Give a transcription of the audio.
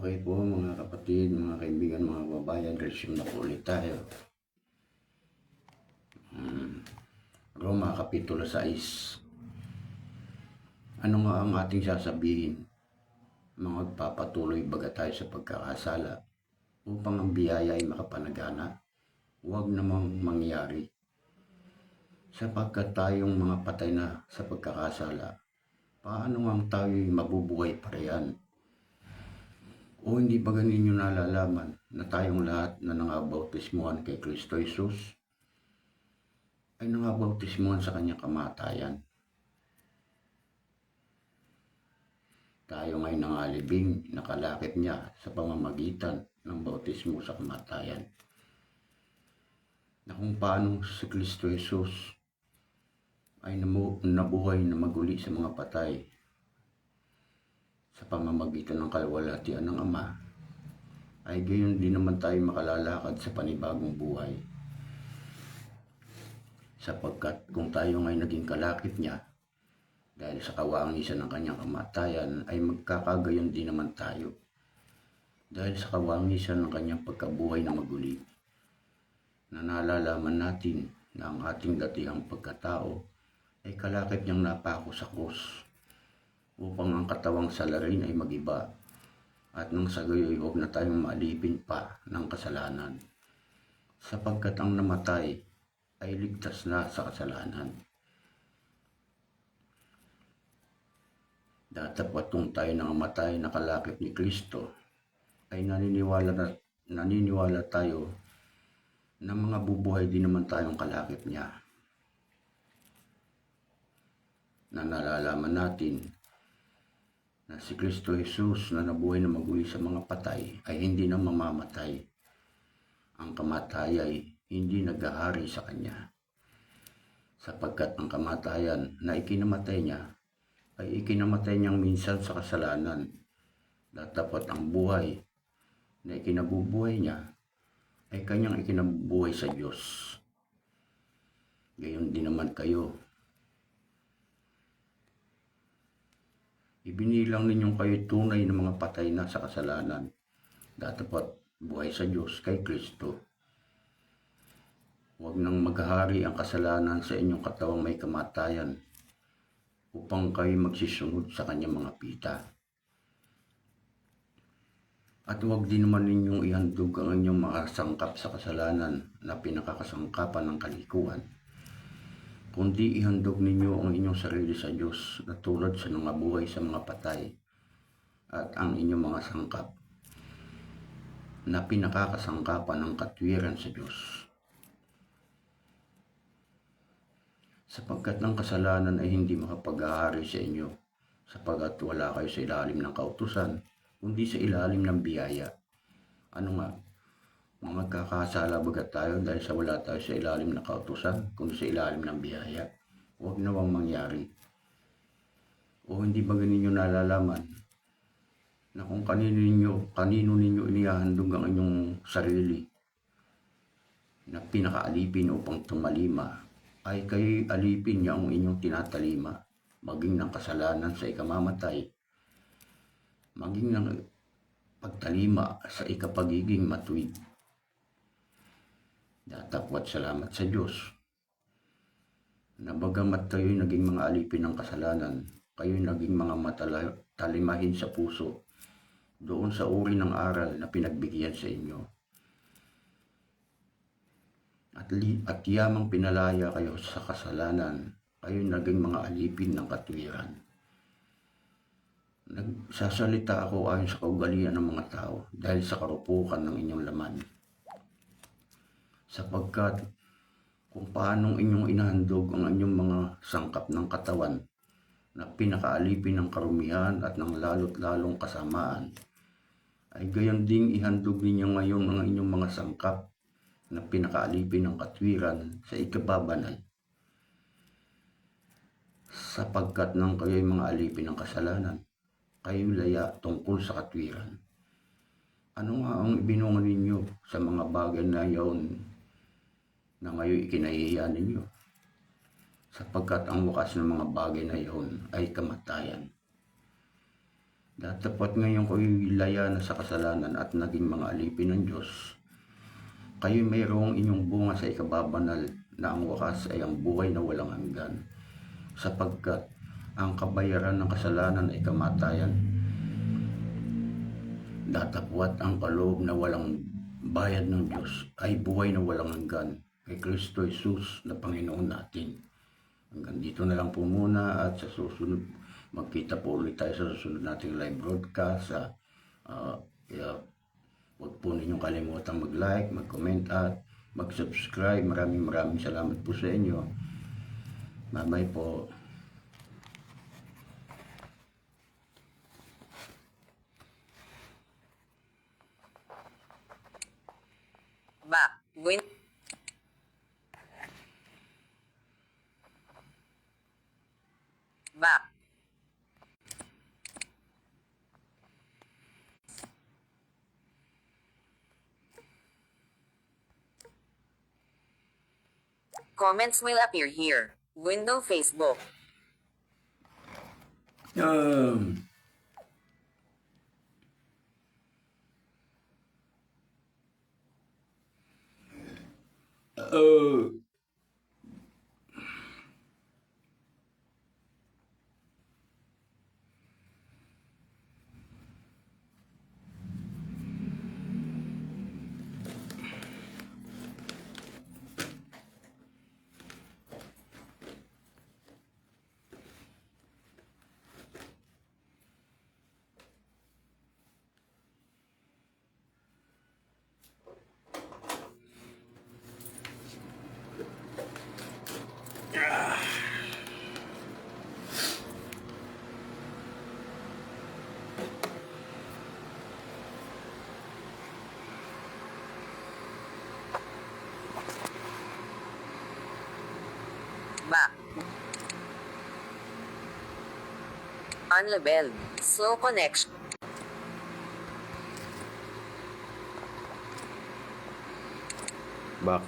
Okay po mga kapatid, mga kaibigan, mga kababayan, resume na po ulit tayo. Roma Kapitulo 6. Ano nga ang ating sasabihin? Magpapatuloy baga tayo sa pagkakasala upang ang biyaya ay makapanagana? Huwag namang mangyari. Sapagkat tayong mga patay na sa pagkakasala, paano nga tayo'y mabubuhay pa riyan? O hindi ba ninyo nalalaman na tayong lahat na nangabautismuhan kay Kristo Jesus ay nangabautismuhan sa kanyang kamatayan? Tayo ngay nangalibing nakalakip niya sa pamamagitan ng bautismo sa kamatayan. Na kung paano si Kristo Jesus ay nabuhay na maguli sa mga patay sa pamamagitan ng kalwalhatian ng Ama, ay gayon din naman tayo makalalakad sa panibagong buhay. Sapagkat kung tayo ngay naging kalakip niya dahil sa kawangisan ng kanyang kamatayan, ay magkakagayon din naman tayo dahil sa kawangisan ng kanyang pagkabuhay na maguli, na nalalaman natin na ang ating datihang pagkatao ay kalakip niyang napako sa krus upang ang katawang salarin ay magiba, at nang sa gayoy huwag na tayong maalipin pa ng kasalanan, sapagkat ang namatay ay ligtas na sa kasalanan. Datapwat kung tayo nangamatay na kalakip ni Kristo, ay naniniwala tayo na mga bubuhay din naman tayong kalakip niya, na nalalaman natin na si Kristo Jesus na nabuhay na maguli sa mga patay ay hindi na mamamatay. Ang kamatayan ay hindi naghahari sa kanya, sapagkat ang kamatayan na ikinamatay niya ay ikinamatay niyang minsan sa kasalanan. Datapwat ang buhay na ikinabubuhay niya ay kanyang ikinabubuhay sa Diyos. Gayon din naman kayo. Ibinilang ninyong kayo tunay na mga patay na sa kasalanan, datapwat buhay sa Diyos kay Kristo. Huwag nang maghahari ang kasalanan sa inyong katawang may kamatayan, upang kayo magsisunod sa kanyang mga pita. At huwag din naman ninyong ihandog ang inyong mga sangkap sa kasalanan na pinakakasangkapan ng kalikuan, kundi ihandog ninyo ang inyong sarili sa Diyos na tulad sa nangabuhay sa mga patay, at ang inyong mga sangkap na pinakakasangkapan ng katwiran sa Diyos. Sapagkat ng kasalanan ay hindi makapaghahari sa inyo, sapagkat wala kayo sa ilalim ng kautusan, kundi sa ilalim ng biyaya. Ano nga? Magkakasala bagat tayo dahil sa wala tayo sa ilalim ng kautusan, kundi sa ilalim ng biyaya? Huwag nawang mangyari. O hindi ba ninyo nalalaman na kung kanino ninyo inihahandog ang inyong sarili na pinakaalipin upang tumalima, ay kayo'y alipin niya ang inyong tinatalima, maging ng kasalanan sa ikamamatay, maging ng pagtalima sa ikapagiging matuwid. Datapwat salamat sa Diyos na bagamat kayo'y naging mga alipin ng kasalanan, kayo'y naging mga matalimahin sa puso doon sa uri ng aral na pinagbigyan sa inyo. At yamang pinalaya kayo sa kasalanan, kayo'y naging mga alipin ng katwiran. Nagsasalita ako ayon sa kaugalian ng mga tao dahil sa karupukan ng inyong laman. Sapagkat kung paanong inyong inahandog ang inyong mga sangkap ng katawan na pinakaalipin ng karumihan at ng lalo't lalong kasamaan, ay gayon ding ihandog ninyo ngayon ang inyong mga sangkap na pinakaalipin ng katwiran sa ikababanal. Sapagkat nang kayo'y mga alipin ng kasalanan, kayo'y laya tungkol sa katwiran. Ano nga ang ibinungan ninyo sa mga bagay na yaon na ngayon ikinahihiya ninyo? Sapagkat ang wakas ng mga bagay na yaon ay kamatayan. Datapwat ngayon kayo'y laya na sa kasalanan at naging mga alipin ng Diyos, kayo'y mayroong inyong bunga sa ikababanal na ang wakas ay ang buhay na walang hanggan, sapagkat ang kabayaran ng kasalanan ay kamatayan. Datapwat ang kaloob na walang bayad ng Diyos ay buhay na walang hanggan kay Kristo Jesus na Panginoon natin. Hanggang dito na lang po muna, at sa susunod, magkita po ulit tayo sa susunod nating live broadcast. Kaya huwag po ninyong kalimutan mag-like, mag-comment at mag-subscribe. Maraming salamat po sa inyo. Bye-bye po. Back. Comments will appear here. Window Facebook. Um, uh, Back. Unlabeled. Slow connection. Back.